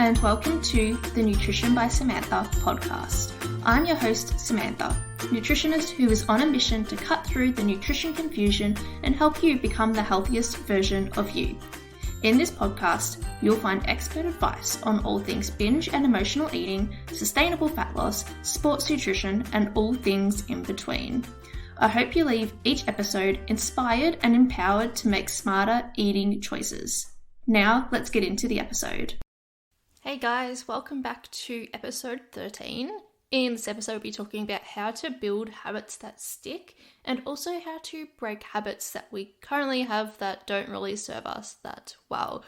and welcome to the Nutrition by Samantha podcast. I'm your host, Samantha, nutritionist who is on a mission to cut through the nutrition confusion and help you become the healthiest version of you. In this podcast, you'll find expert advice on all things binge and emotional eating, sustainable fat loss, sports nutrition, and all things in between. I hope you leave each episode inspired and empowered to make smarter eating choices. Now, let's get into the episode. Hey guys, welcome back to episode 13. In this episode, we'll be talking about how to build habits that stick and also how to break habits that we currently have that don't really serve us that well.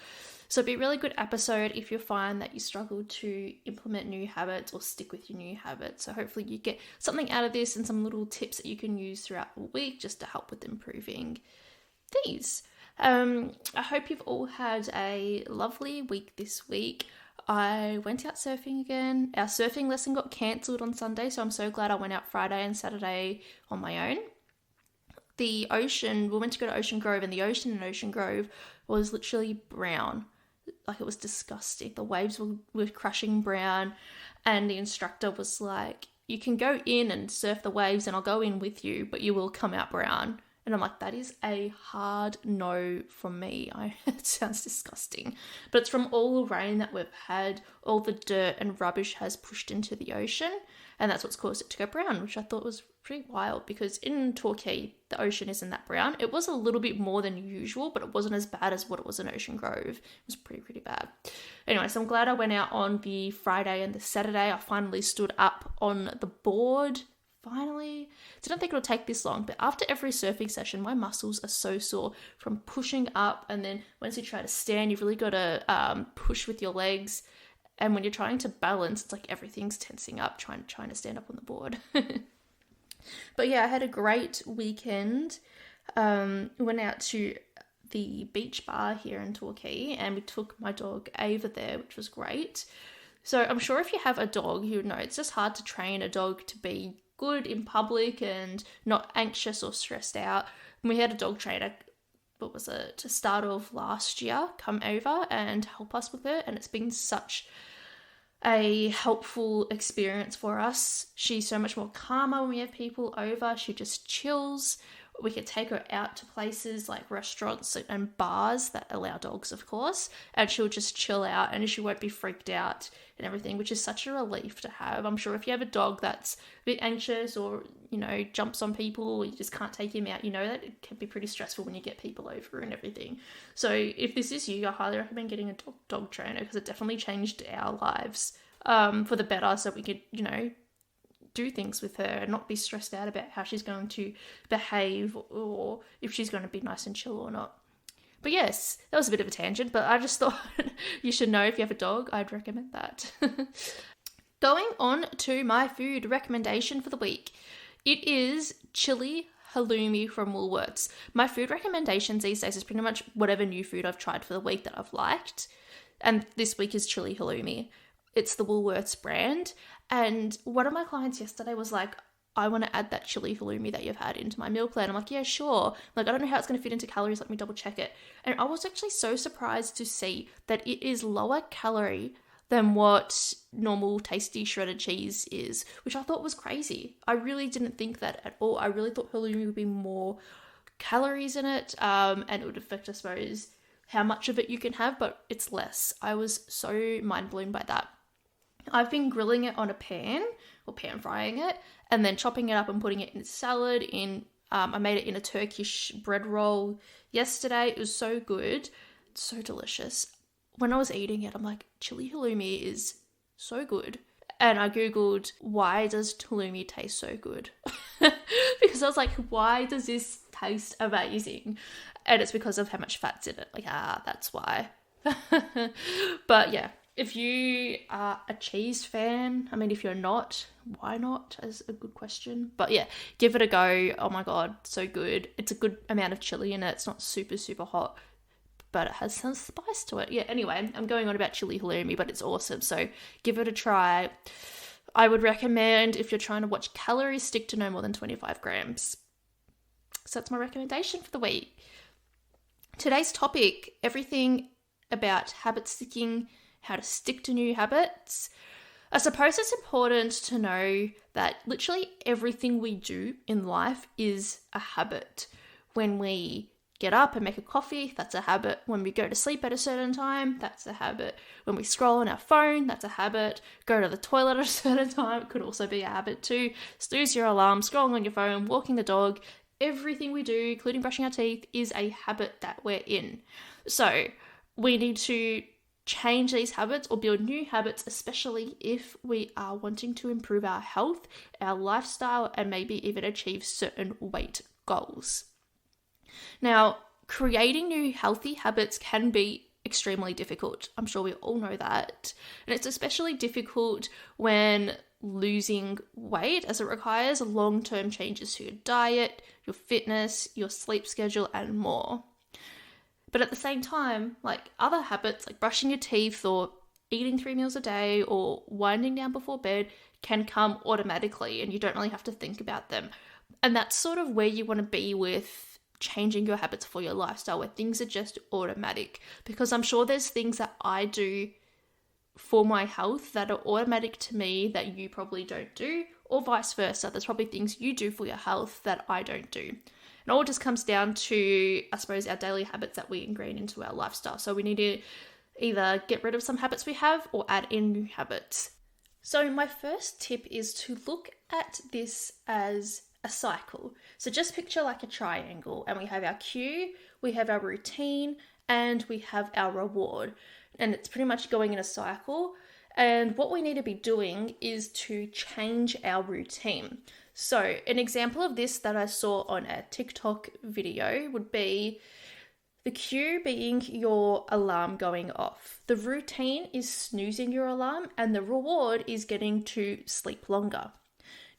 So it'll be a really good episode if you find that you struggle to implement new habits or stick with your new habits. So hopefully you get something out of this and some little tips that you can use throughout the week just to help with improving these. I hope you've all had a lovely week this week. I went out surfing again. Our surfing lesson got cancelled on Sunday, so I'm so glad I went out Friday and Saturday on my own. The ocean, we went to go to Ocean Grove, and the ocean in Ocean Grove was literally brown. Like, it was disgusting. The waves were crushing brown, and the instructor was like, you can go in and surf the waves and I'll go in with you, but you will come out brown. And I'm like, that is a hard no from me. It sounds disgusting. But it's from all the rain that we've had, all the dirt and rubbish has pushed into the ocean, and that's what's caused it to go brown, which I thought was pretty wild because in Torquay, the ocean isn't that brown. It was a little bit more than usual, but it wasn't as bad as what it was in Ocean Grove. It was pretty bad. Anyway, so I'm glad I went out on the Friday and the Saturday. I finally stood up on the board. Finally, didn't think it'll take this long, but after every surfing session, my muscles are so sore from pushing up, and then once you try to stand, you've really got to push with your legs, and when you're trying to balance, it's like everything's tensing up trying to stand up on the board. But yeah, I had a great weekend. We went out to the beach bar here in Torquay, and we took my dog Ava there, which was great. So I'm sure if you have a dog, you know it's just hard to train a dog to be good in public and not anxious or stressed out. And we had a dog trainer, to start off last year, come over and help us with it, and it's been such a helpful experience for us. She's so much more calmer when we have people over. She just chills. We could take her out to places like restaurants and bars that allow dogs, of course, and she'll just chill out and she won't be freaked out and everything, which is such a relief to have. I'm sure if you have a dog that's a bit anxious or, jumps on people or you just can't take him out, that it can be pretty stressful when you get people over and everything. So if this is you, I highly recommend getting a dog trainer because it definitely changed our lives for the better, so we could, do things with her and not be stressed out about how she's going to behave or if she's going to be nice and chill or not. But yes, that was a bit of a tangent, but I just thought you should know if you have a dog, I'd recommend that. Going on to my food recommendation for the week. It is chili halloumi from Woolworths. My food recommendations these days is pretty much whatever new food I've tried for the week that I've liked. And this week is chili halloumi. It's the Woolworths brand. And one of my clients yesterday was like, I want to add that chili halloumi that you've had into my meal plan. I'm like, yeah, sure. Like, I don't know how it's going to fit into calories. Let me double check it. And I was actually so surprised to see that it is lower calorie than what normal tasty shredded cheese is, which I thought was crazy. I really didn't think that at all. I really thought halloumi would be more calories in it, and it would affect, I suppose, how much of it you can have, but it's less. I was so mind blown by that. I've been grilling it on a pan or pan frying it and then chopping it up and putting it in salad. I made it in a Turkish bread roll yesterday. It was so good. It's so delicious. When I was eating it, I'm like, chili halloumi is so good. And I Googled, why does halloumi taste so good? Because I was like, why does this taste amazing? And it's because of how much fat's in it. Like, that's why. But yeah. If you are a cheese fan, if you're not, why not? Is a good question. But yeah, give it a go. Oh my God, so good. It's a good amount of chili in it. It's not super, super hot, but it has some spice to it. Yeah, anyway, I'm going on about chili halloumi, but it's awesome. So give it a try. I would recommend, if you're trying to watch calories, stick to no more than 25 grams. So that's my recommendation for the week. Today's topic, everything about habit sticking how to stick to new habits. I suppose it's important to know that literally everything we do in life is a habit. When we get up and make a coffee, that's a habit. When we go to sleep at a certain time, that's a habit. When we scroll on our phone, that's a habit. Go to the toilet at a certain time, could also be a habit too. Snooze your alarm, scrolling on your phone, walking the dog. Everything we do, including brushing our teeth, is a habit that we're in. So we need to change these habits or build new habits, especially if we are wanting to improve our health, our lifestyle, and maybe even achieve certain weight goals. Now, creating new healthy habits can be extremely difficult. I'm sure we all know that. And it's especially difficult when losing weight, as it requires long-term changes to your diet, your fitness, your sleep schedule, and more. But at the same time, like other habits like brushing your teeth or eating 3 meals a day or winding down before bed can come automatically and you don't really have to think about them. And that's sort of where you want to be with changing your habits for your lifestyle, where things are just automatic. Because I'm sure there's things that I do for my health that are automatic to me that you probably don't do, or vice versa. There's probably things you do for your health that I don't do. And all just comes down to, I suppose, our daily habits that we ingrain into our lifestyle. So we need to either get rid of some habits we have or add in new habits. So my first tip is to look at this as a cycle. So just picture like a triangle, and we have our cue, we have our routine, and we have our reward. And it's pretty much going in a cycle. And what we need to be doing is to change our routine. So an example of this that I saw on a TikTok video would be the cue being your alarm going off. The routine is snoozing your alarm, and the reward is getting to sleep longer.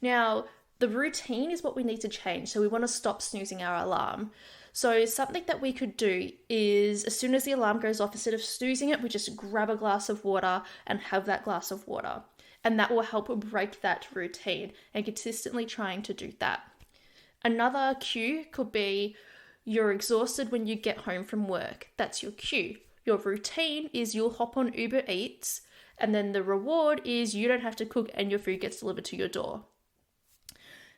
Now, the routine is what we need to change. So we want to stop snoozing our alarm. So something that we could do is, as soon as the alarm goes off, instead of snoozing it, we just grab a glass of water and have that glass of water. And that will help break that routine and consistently trying to do that. Another cue could be you're exhausted when you get home from work. That's your cue. Your routine is you'll hop on Uber Eats, and then the reward is you don't have to cook and your food gets delivered to your door.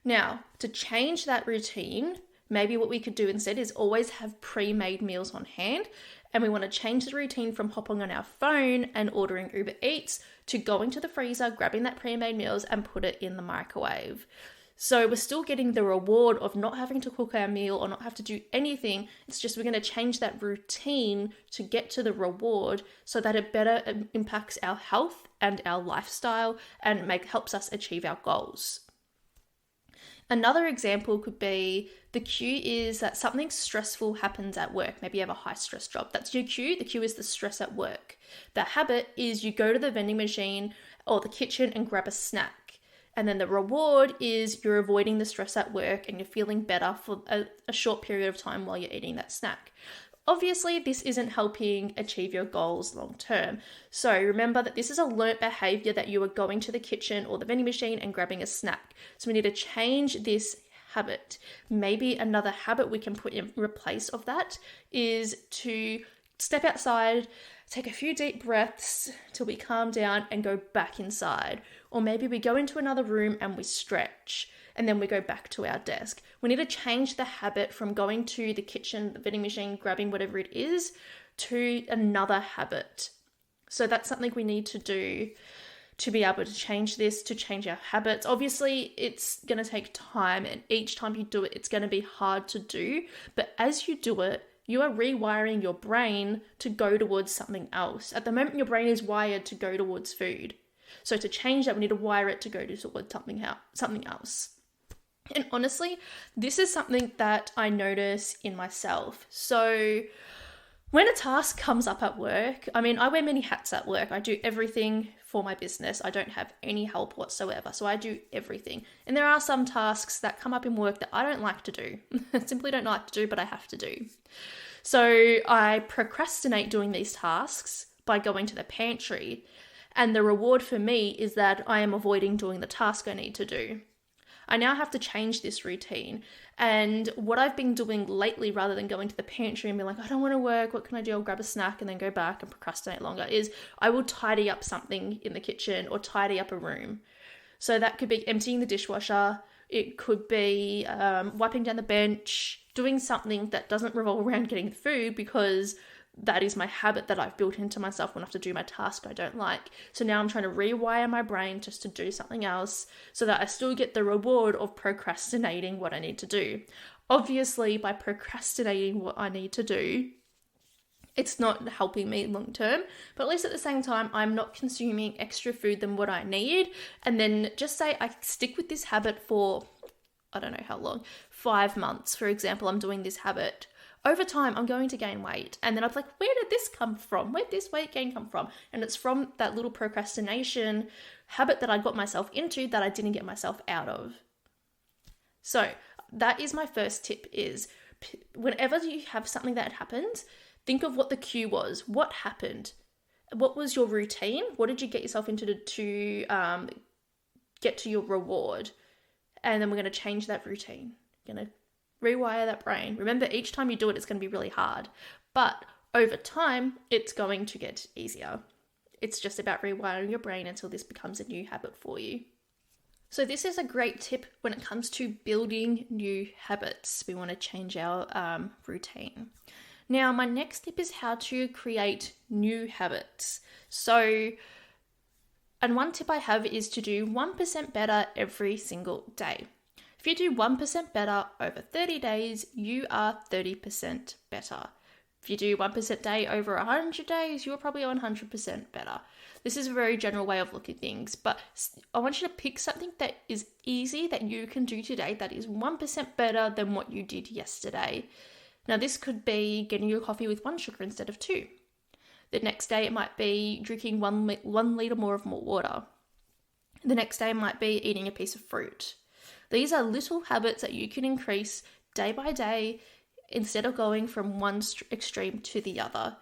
Now, to change that routine, maybe what we could do instead is always have pre-made meals on hand, and we want to change the routine from hopping on our phone and ordering Uber Eats to going to the freezer, grabbing that pre-made meals and put it in the microwave. So we're still getting the reward of not having to cook our meal or not have to do anything. It's just we're going to change that routine to get to the reward so that it better impacts our health and our lifestyle and helps us achieve our goals. Another example could be the cue is that something stressful happens at work. Maybe you have a high stress job. That's your cue. The cue is the stress at work. The habit is you go to the vending machine or the kitchen and grab a snack. And then the reward is you're avoiding the stress at work and you're feeling better for a short period of time while you're eating that snack. Obviously, this isn't helping achieve your goals long term. So remember that this is a learnt behavior that you are going to the kitchen or the vending machine and grabbing a snack. So we need to change this habit. Maybe another habit we can put in replace of that is to step outside, take a few deep breaths till we calm down and go back inside. Or maybe we go into another room and we stretch and then we go back to our desk. We need to change the habit from going to the kitchen, the vending machine, grabbing whatever it is, to another habit. So that's something we need to do to be able to change this, to change our habits. Obviously, it's going to take time, and each time you do it, it's going to be hard to do. But as you do it, you are rewiring your brain to go towards something else. At the moment, your brain is wired to go towards food. So to change that, we need to wire it to go towards something else. And honestly, this is something that I notice in myself. So when a task comes up at work, I wear many hats at work. I do everything for my business. I don't have any help whatsoever. So I do everything. And there are some tasks that come up in work that I don't like to do. I simply don't like to do, but I have to do. So I procrastinate doing these tasks by going to the pantry. And the reward for me is that I am avoiding doing the task I need to do. I now have to change this routine. And what I've been doing lately, rather than going to the pantry and being like, I don't want to work, what can I do? I'll grab a snack and then go back and procrastinate longer, is I will tidy up something in the kitchen or tidy up a room. So that could be emptying the dishwasher. It could be wiping down the bench, doing something that doesn't revolve around getting food, because that is my habit that I've built into myself when I have to do my task I don't like. So now I'm trying to rewire my brain just to do something else so that I still get the reward of procrastinating what I need to do. Obviously, by procrastinating what I need to do, it's not helping me long term, but at least at the same time, I'm not consuming extra food than what I need. And then just say I stick with this habit for, I don't know how long, 5 months, for example, I'm doing this habit. Over time, I'm going to gain weight. And then I'm like, where did this come from? Where did this weight gain come from? And it's from that little procrastination habit that I got myself into that I didn't get myself out of. So that is my first tip, is whenever you have something that happens, think of what the cue was. What happened? What was your routine? What did you get yourself into to get to your reward? And then we're going to change that routine. We're going to rewire that brain. Remember, each time you do it, it's going to be really hard. But over time, it's going to get easier. It's just about rewiring your brain until this becomes a new habit for you. So this is a great tip when it comes to building new habits. We want to change our routine. Now, my next tip is how to create new habits. And one tip I have is to do 1% better every single day. If you do 1% better over 30 days, you are 30% better. If you do 1% day over 100 days, you're probably 100% better. This is a very general way of looking at things, but I want you to pick something that is easy that you can do today that is 1% better than what you did yesterday. Now, this could be getting your coffee with 1 sugar instead of 2. The next day, it might be drinking 1 litre more of water. The next day might be eating a piece of fruit. These are little habits that you can increase day by day instead of going from one extreme to the other.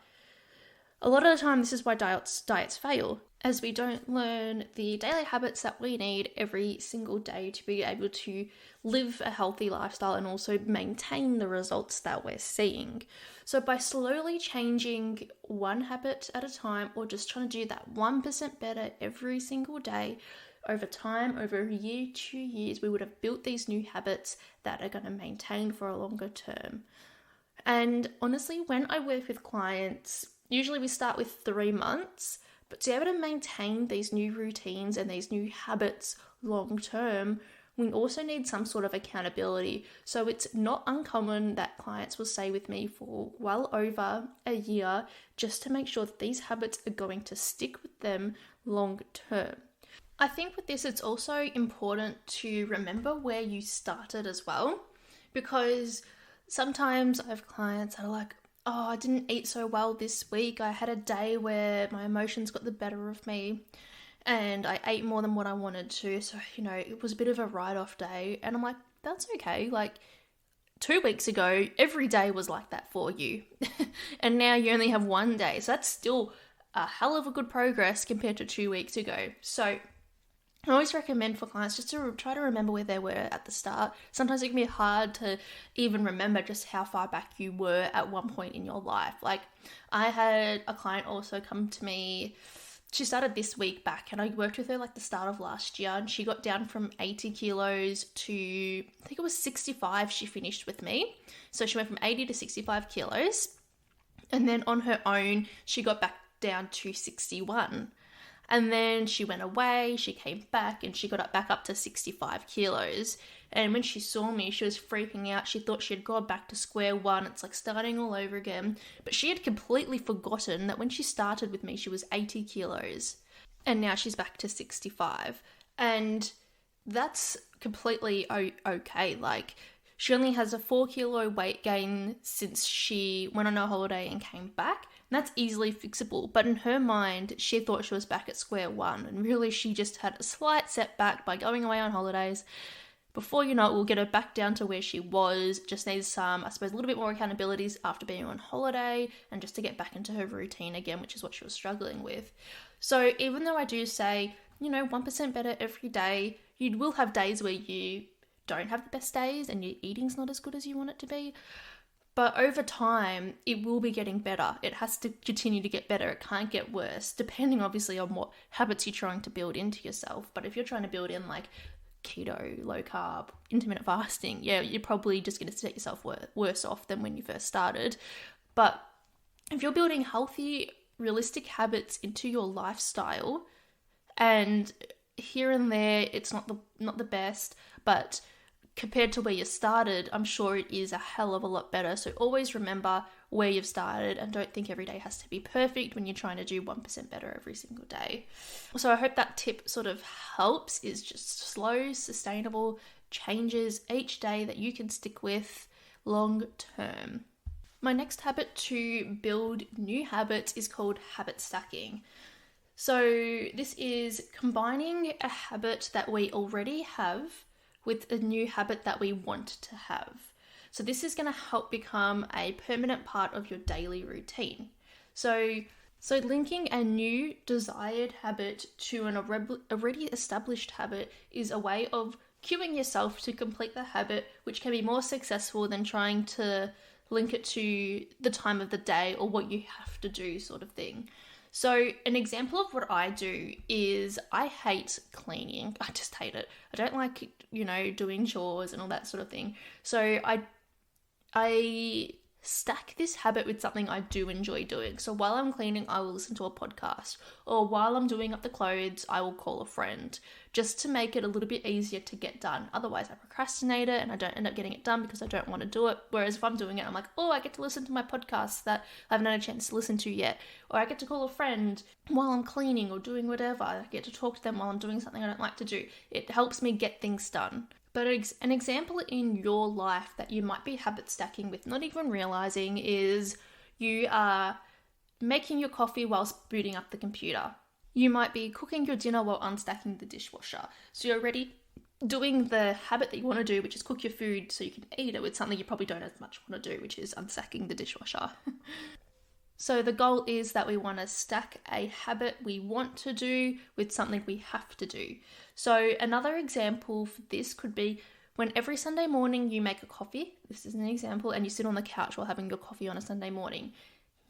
A lot of the time, this is why diets fail, as we don't learn the daily habits that we need every single day to be able to live a healthy lifestyle and also maintain the results that we're seeing. So by slowly changing one habit at a time, or just trying to do that 1% better every single day, over time, over a year, 2 years, we would have built these new habits that are going to maintain for a longer term. And honestly, when I work with clients, usually we start with 3 months, but to be able to maintain these new routines and these new habits long term, we also need some sort of accountability. So it's not uncommon that clients will stay with me for well over a year just to make sure that these habits are going to stick with them long term. I think with this, it's also important to remember where you started as well, because sometimes I have clients that are like, oh, I didn't eat so well this week. I had a day where my emotions got the better of me and I ate more than what I wanted to. So, it was a bit of a write-off day. And I'm like, that's okay. Like 2 weeks ago, every day was like that for you. And now you only have 1 day. So that's still a hell of a good progress compared to 2 weeks ago. So I always recommend for clients just to try to remember where they were at the start. Sometimes it can be hard to even remember just how far back you were at one point in your life. Like I had a client also come to me. She started this week back and I worked with her like the start of last year, and she got down from 80 kilos to, I think it was 65 she finished with me. So she went from 80 to 65 kilos. And then on her own, she got back down to 61. And then she went away, she came back, and she got back up to 65 kilos. And when she saw me, she was freaking out. She thought she had gone back to square one. It's like starting all over again. But she had completely forgotten that when she started with me, she was 80 kilos. And now she's back to 65. And that's completely okay. Like, she only has a 4 kilo weight gain since she went on a holiday and came back. And that's easily fixable. But in her mind, she thought she was back at square one. And really, she just had a slight setback by going away on holidays. Before you know it, we'll get her back down to where she was. Just needs some, I suppose, a little bit more accountabilities after being on holiday and just to get back into her routine again, which is what she was struggling with. So even though I do say, 1% better every day, you will have days where you don't have the best days and your eating's not as good as you want it to be. But over time, it will be getting better. It has to continue to get better. It can't get worse, depending obviously on what habits you're trying to build into yourself. But if you're trying to build in like keto, low carb, intermittent fasting, yeah, you're probably just going to set yourself worse off than when you first started. But if you're building healthy, realistic habits into your lifestyle, and here and there it's not the best, but compared to where you started, I'm sure it is a hell of a lot better. So always remember where you've started, and don't think every day has to be perfect when you're trying to do 1% better every single day. So I hope that tip sort of helps, is just slow, sustainable changes each day that you can stick with long term. My next habit to build new habits is called habit stacking. So this is combining a habit that we already have with a new habit that we want to have. So this is going to help become a permanent part of your daily routine. So linking a new desired habit to an already established habit is a way of cueing yourself to complete the habit, which can be more successful than trying to link it to the time of the day or what you have to do sort of thing. So an example of what I do is I hate cleaning. I just hate it. I don't like, doing chores and all that sort of thing. So I stack this habit with something I do enjoy doing. So while I'm cleaning, I will listen to a podcast, or while I'm doing up the clothes, I will call a friend, just to make it a little bit easier to get done. Otherwise I procrastinate it and I don't end up getting it done because I don't want to do it. Whereas if I'm doing it, I'm like, oh, I get to listen to my podcasts that I haven't had a chance to listen to yet. Or I get to call a friend while I'm cleaning or doing whatever. I get to talk to them while I'm doing something I don't like to do. It helps me get things done. But an example in your life that you might be habit stacking with, not even realizing, is you are making your coffee whilst booting up the computer. You might be cooking your dinner while unstacking the dishwasher. So you're already doing the habit that you want to do, which is cook your food so you can eat it, with something you probably don't as much want to do, which is unstacking the dishwasher. So the goal is that we want to stack a habit we want to do with something we have to do. So another example for this could be when every Sunday morning you make a coffee. This is an example, and you sit on the couch while having your coffee on a Sunday morning.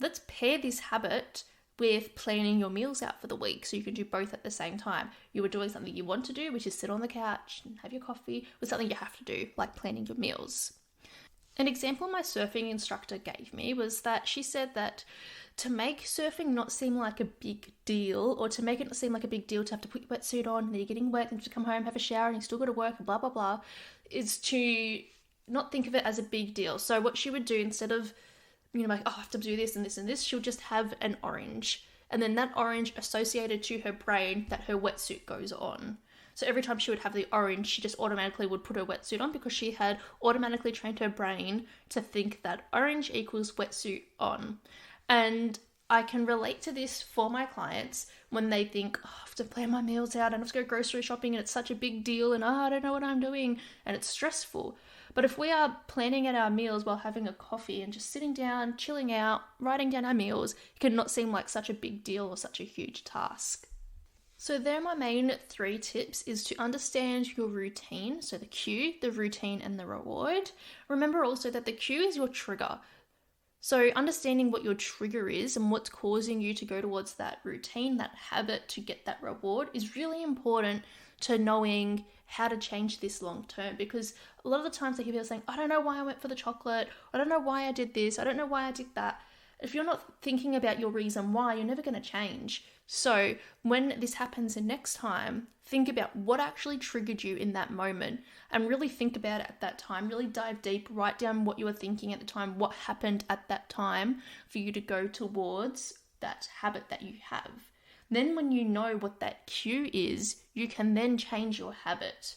Let's pair this habit with planning your meals out for the week, so you can do both at the same time. You were doing something you want to do, which is sit on the couch and have your coffee, with something you have to do, like planning your meals. An example my surfing instructor gave me was that she said that to make surfing not seem like a big deal, or to make it not seem like a big deal to have to put your wetsuit on, and then you're getting wet, and you have to come home, have a shower, and you still got to work, and blah, blah, blah, is to not think of it as a big deal. So what she would do, instead of, like, oh, I have to do this and this and this, she'll just have an orange. And then that orange associated to her brain that her wetsuit goes on. So every time she would have the orange, she just automatically would put her wetsuit on, because she had automatically trained her brain to think that orange equals wetsuit on. And I can relate to this for my clients when they think, oh, I have to plan my meals out and I have to go grocery shopping and it's such a big deal and I don't know what I'm doing and it's stressful. But if we are planning out our meals while having a coffee and just sitting down, chilling out, writing down our meals, it can not seem like such a big deal or such a huge task. So there are my main 3 tips, is to understand your routine. So the cue, the routine, and the reward. Remember also that the cue is your trigger. So understanding what your trigger is and what's causing you to go towards that routine, that habit, to get that reward is really important to knowing how to change this long term. Because a lot of the times I hear people saying, I don't know why I went for the chocolate. I don't know why I did this. I don't know why I did that. If you're not thinking about your reason why, you're never going to change. So when this happens the next time, think about what actually triggered you in that moment and really think about it at that time. Really dive deep, write down what you were thinking at the time, what happened at that time for you to go towards that habit that you have. Then when you know what that cue is, you can then change your habit.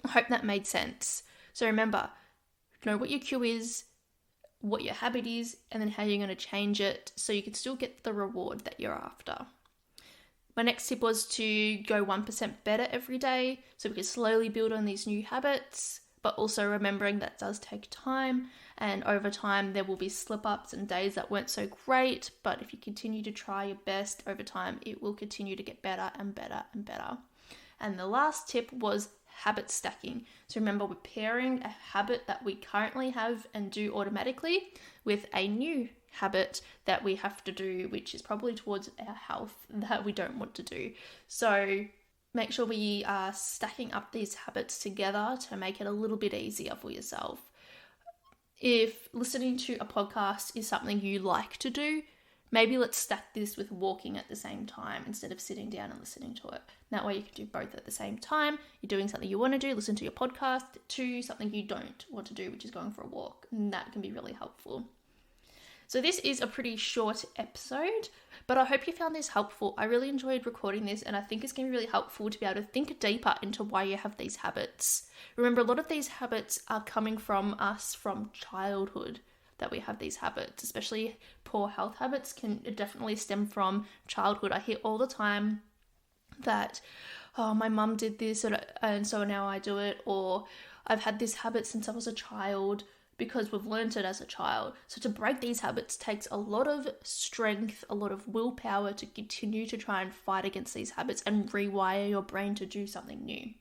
I hope that made sense. So remember, know what your cue is, what your habit is, and then how you're going to change it so you can still get the reward that you're after. My next tip was to go 1% better every day, so we can slowly build on these new habits, but also remembering that does take time, and over time there will be slip-ups and days that weren't so great, but if you continue to try your best over time, it will continue to get better and better and better. And the last tip was habit stacking. So remember, we're pairing a habit that we currently have and do automatically with a new habit that we have to do, which is probably towards our health, that we don't want to do. So make sure we are stacking up these habits together to make it a little bit easier for yourself. If listening to a podcast is something you like to do, maybe let's stack this with walking at the same time instead of sitting down and listening to it. That way you can do both at the same time. You're doing something you want to do, listen to your podcast, to something you don't want to do, which is going for a walk. And that can be really helpful. So this is a pretty short episode, but I hope you found this helpful. I really enjoyed recording this, and I think it's going to be really helpful to be able to think deeper into why you have these habits. Remember, a lot of these habits are coming from us from childhood, that we have these habits, especially poor health habits can definitely stem from childhood. I hear all the time that, oh, my mum did this and so now I do it, or I've had this habit since I was a child, because we've learned it as a child. So to break these habits takes a lot of strength, a lot of willpower to continue to try and fight against these habits and rewire your brain to do something new.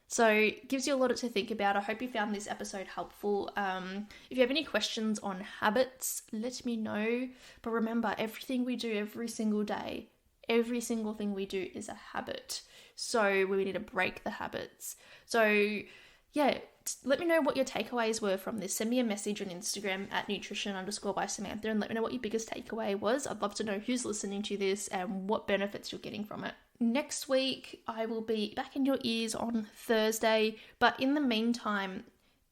So it gives you a lot to think about. I hope you found this episode helpful. If you have any questions on habits, let me know. But remember, everything we do every single day, every single thing we do is a habit. So we need to break the habits. So yeah, let me know what your takeaways were from this. Send me a message on Instagram at nutrition_by_Samantha and let me know what your biggest takeaway was. I'd love to know who's listening to this and what benefits you're getting from it. Next week, I will be back in your ears on Thursday. But in the meantime,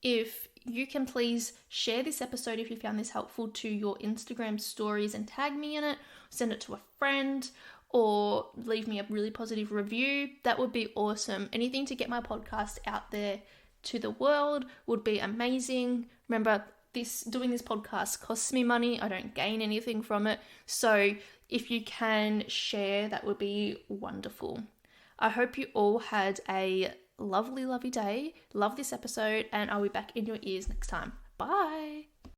if you can please share this episode if you found this helpful to your Instagram stories and tag me in it, send it to a friend, or leave me a really positive review. That would be awesome. Anything to get my podcast out there to the world would be amazing. Remember, doing this podcast costs me money. I don't gain anything from it. So if you can share, that would be wonderful. I hope you all had a lovely, lovely day. Love this episode, and I'll be back in your ears next time. Bye.